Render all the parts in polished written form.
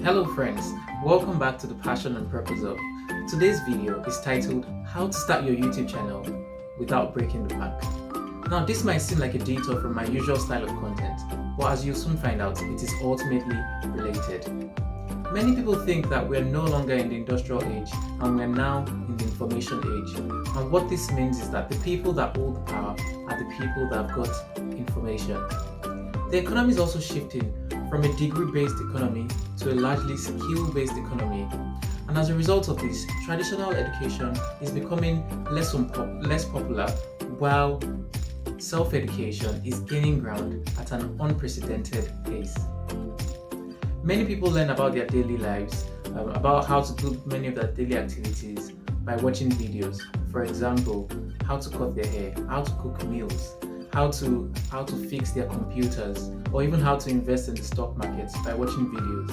Hello friends, welcome back to the Passion and Purpose of. Today's video is titled How to Start Your YouTube Channel Without Breaking the Bank. Now this might seem like a detour from my usual style of content, but as you'll soon find out, it is ultimately related. Many people think that we're no longer in the industrial age and we're now in the information age. And what this means is that the people that hold the power are the people that have got information. The economy is also shifting from a degree-based economy to a largely skill-based economy. And as a result of this, traditional education is becoming less popular, while self-education is gaining ground at an unprecedented pace. Many people learn about their daily lives, about how to do many of their daily activities by watching videos. For example, how to cut their hair, how to cook meals, how to fix their computers, or even how to invest in the stock markets by watching videos.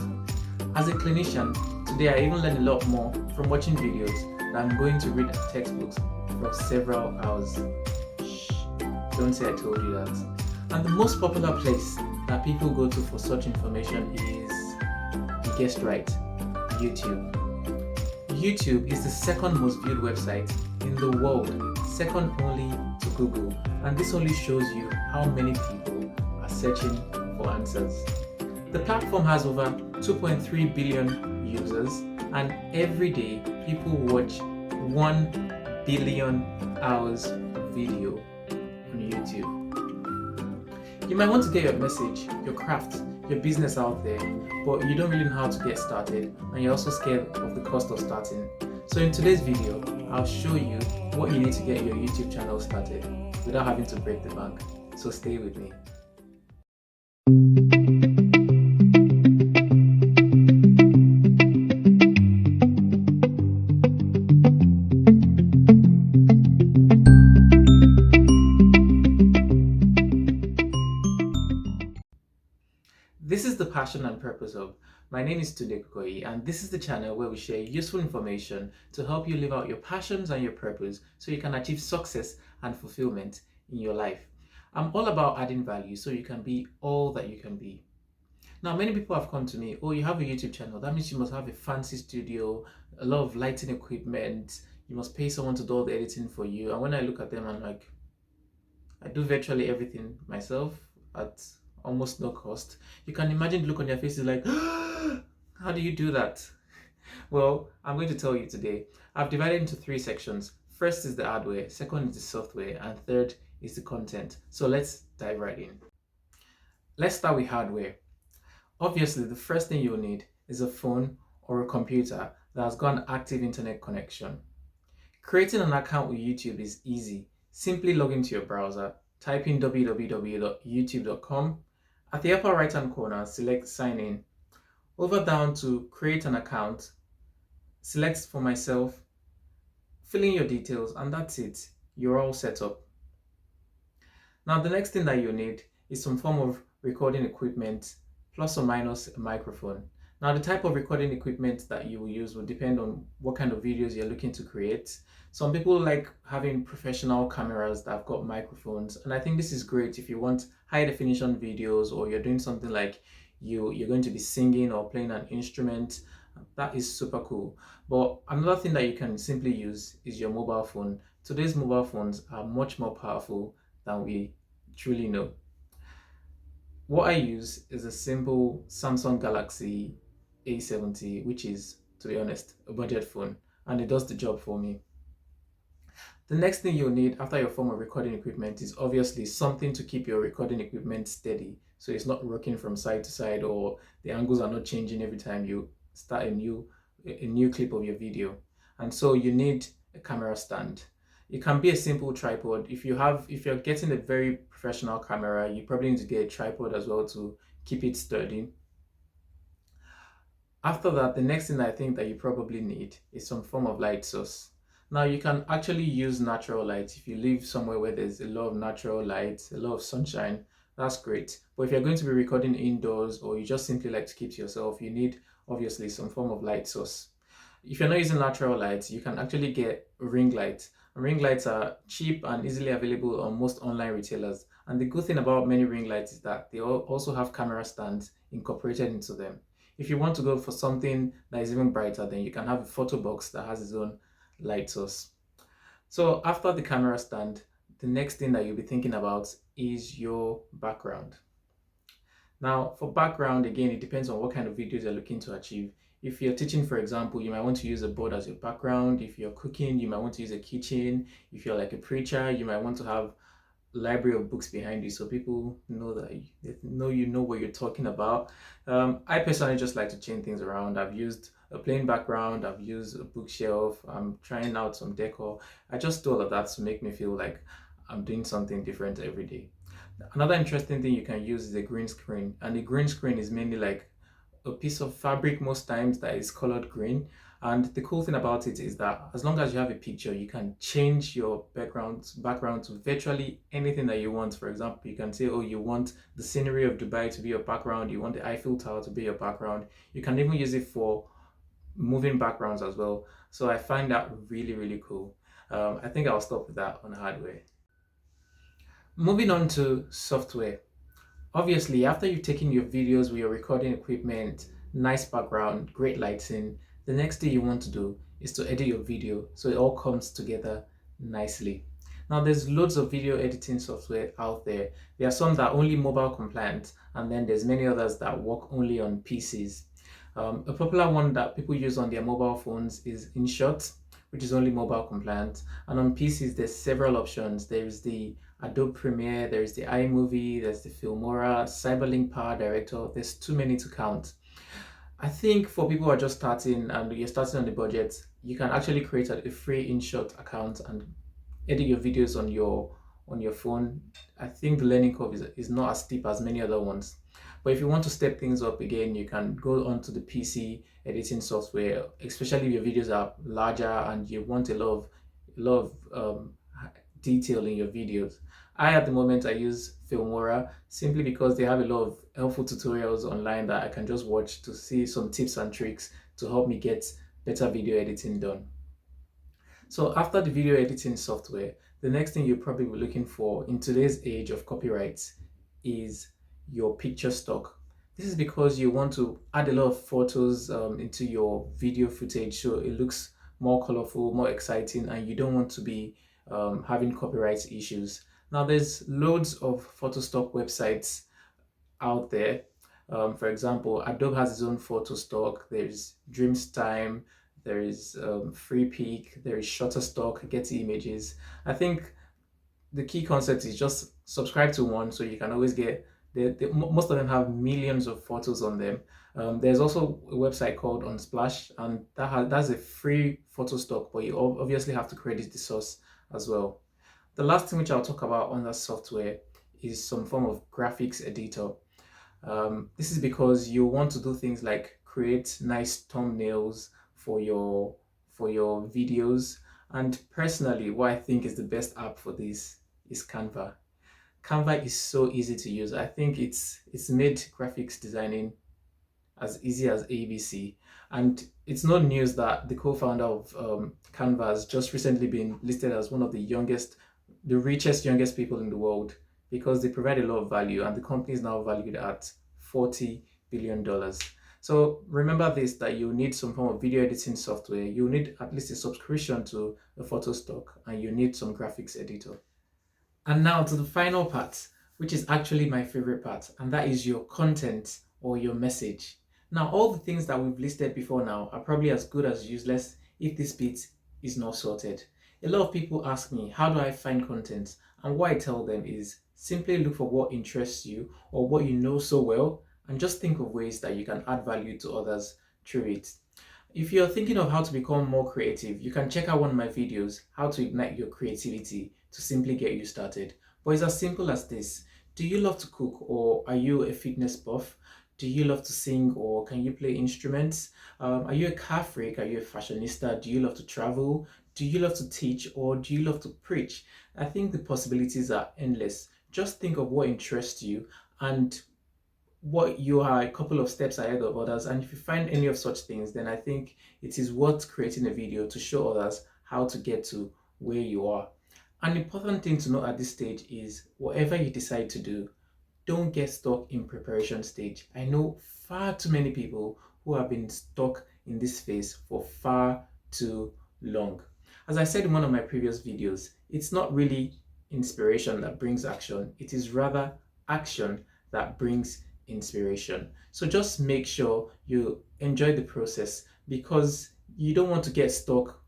As a clinician, today I even learn a lot more from watching videos than I'm going to read textbooks for several hours. Shh, don't say I told you that. And the most popular place that people go to for such information is, you guessed right, YouTube. YouTube is the second most viewed website in the world, second only to Google, and this only shows you how many people are searching for answers. The platform has over 2.3 billion users, and every day people watch 1 billion hours of video on YouTube. You might want to get your message, your craft, your business out there, but you don't really know how to get started, and you're also scared of the cost of starting. So in today's video, I'll show you what you need to get your YouTube channel started without having to break the bank. So stay with me. This is the Passion and Purpose of. My name is Tunde Kukoyi, and this is the channel where we share useful information to help you live out your passions and your purpose so you can achieve success and fulfillment in your life. I'm all about adding value so you can be all that you can be. Now, many people have come to me, oh, you have a YouTube channel, that means you must have a fancy studio, a lot of lighting equipment, you must pay someone to do all the editing for you. And when I look at them, I'm like, I do virtually everything myself at almost no cost. You can imagine the look on their faces like, how do you do that? Well, I'm going to tell you today. I've divided into 3 sections. First is the hardware, second is the software, and third is the content. So let's dive right in. Let's start with hardware. Obviously, the first thing you'll need is a phone or a computer that has got an active internet connection. Creating an account with YouTube is easy. Simply log into your browser, type in www.youtube.com. At the upper right hand corner, select sign in. Over down to create an account, select for myself, fill in your details, and that's it. You're all set up. Now the next thing that you need is some form of recording equipment, plus or minus a microphone. Now the type of recording equipment that you will use will depend on what kind of videos you're looking to create. Some people like having professional cameras that have got microphones, and I think this is great if you want high definition videos, or you're doing something like you're going to be singing or playing an instrument. That is super cool. But another thing that you can simply use is your mobile phone. Today's mobile phones are much more powerful than we truly know. What I use is a simple Samsung Galaxy A70, which is, to be honest, a budget phone, and it does the job for me. The next thing you'll need after your form of recording equipment is obviously something to keep your recording equipment steady, so it's not rocking from side to side, or the angles are not changing every time you start a new clip of your video. And so you need a camera stand. It can be a simple tripod. If you're getting a very professional camera, you probably need to get a tripod as well to keep it sturdy. After that, the next thing I think that you probably need is some form of light source. Now you can actually use natural light. If you live somewhere where there's a lot of natural light, a lot of sunshine, that's great. But if you're going to be recording indoors, or you just simply like to keep to yourself, you need obviously some form of light source. If you're not using natural lights, you can actually get ring lights. Ring lights are cheap and easily available on most online retailers. And the good thing about many ring lights is that they also have camera stands incorporated into them. If you want to go for something that is even brighter, then you can have a photo box that has its own light source. So after the camera stand, the next thing that you'll be thinking about is your background. Now, for background, again, it depends on what kind of videos you're looking to achieve. If you're teaching, for example, you might want to use a board as your background. If you're cooking, you might want to use a kitchen. If you're like a preacher, you might want to have a library of books behind you so people know that you know what you're talking about. I personally just like to change things around. I've used a plain background. I've used a bookshelf. I'm trying out some decor. I just do all of that to make me feel like I'm doing something different every day. Another interesting thing you can use is a green screen, and the green screen is mainly like a piece of fabric most times that is colored green. And the cool thing about it is that as long as you have a picture, you can change your background to virtually anything that you want. For example, you can say, oh, you want the scenery of Dubai to be your background, you want the Eiffel Tower to be your background. You can even use it for moving backgrounds as well. So I find that really, really cool. I think I'll stop with that on hardware. Moving on to software. Obviously, after you've taken your videos with your recording equipment, nice background, great lighting, the next thing you want to do is to edit your video so it all comes together nicely. Now, there's loads of video editing software out there. There are some that are only mobile compliant, and then there's many others that work only on PCs. A popular one that people use on their mobile phones is InShot, which is only mobile compliant. And on PCs, there's several options. There's the Adobe Premiere, there's the iMovie, there's the Filmora, Cyberlink Power Director. There's too many to count. I think for people who are just starting and you're starting on the budget, you can actually create a free InShot account and edit your videos on your phone. I think the learning curve is not as steep as many other ones. But if you want to step things up again, you can go onto the PC editing software, especially if your videos are larger and you want a lot of detail in your videos. At the moment, I use Filmora simply because they have a lot of helpful tutorials online that I can just watch to see some tips and tricks to help me get better video editing done. So after the video editing software, the next thing you'll probably be looking for in today's age of copyrights is your picture stock. This is because you want to add a lot of photos into your video footage so it looks more colorful, more exciting, and you don't want to be having copyright issues. Now, there's loads of Photostock websites out there. For example, Adobe has its own Photostock. There's Dreamstime, there is FreePic, there is Shutterstock, Getty Images. I think the key concept is just subscribe to one so you can always get most of them have millions of photos on them. There's also a website called Unsplash, and that's a free photo stock, but you obviously have to credit the source as well. The last thing which I'll talk about on that software is some form of graphics editor. This is because you want to do things like create nice thumbnails for your videos. And personally, what I think is the best app for this is Canva. Canva is so easy to use. I think it's made graphics designing as easy as ABC. And it's no news that the co-founder of Canva has just recently been listed as one of the richest, youngest people in the world because they provide a lot of value, and the company is now valued at $40 billion. So remember this, that you need some form of video editing software, you need at least a subscription to a Photostock, and you need some graphics editor. And now to the final part, which is actually my favorite part, and that is your content or your message. Now, all the things that we've listed before now are probably as good as useless if this bit is not sorted. A lot of people ask me, how do I find content? And what I tell them is simply look for what interests you or what you know so well, and just think of ways that you can add value to others through it. If you're thinking of how to become more creative, you can check out one of my videos, How to Ignite Your Creativity, to simply get you started. But it's as simple as this. Do you love to cook, or are you a fitness buff? Do you love to sing, or can you play instruments? Are you a car freak? Are you a fashionista? Do you love to travel? Do you love to teach, or do you love to preach? I think the possibilities are endless. Just think of what interests you and what you are a couple of steps ahead of others. And if you find any of such things, then I think it is worth creating a video to show others how to get to where you are. An important thing to know at this stage is whatever you decide to do, don't get stuck in preparation stage. I know far too many people who have been stuck in this phase for far too long. As I said in one of my previous videos, it's not really inspiration that brings action, it is rather action that brings inspiration. So just make sure you enjoy the process, because you don't want to get stuck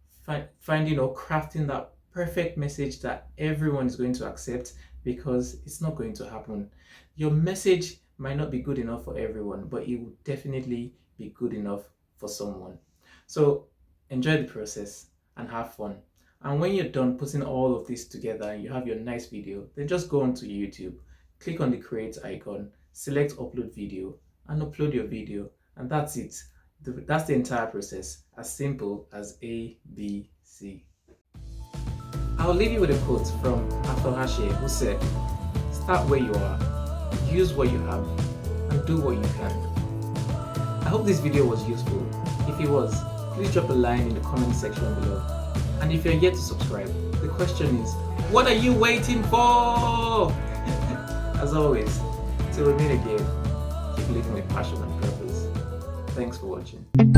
finding or crafting that perfect message that everyone is going to accept, because it's not going to happen. Your message might not be good enough for everyone, but it will definitely be good enough for someone. So enjoy the process and have fun. And when you're done putting all of this together and you have your nice video, then just go onto YouTube, click on the create icon, select upload video, and upload your video. And that's it. That's the entire process, as simple as A, B, C. I'll leave you with a quote from Atohashe, who said, "Start where you are, use what you have, and do what you can." I hope this video was useful. If it was, please drop a line in the comment section below. And if you're yet to subscribe, the question is, what are you waiting for? As always, till we meet again, keep living with passion and purpose. Thanks for watching.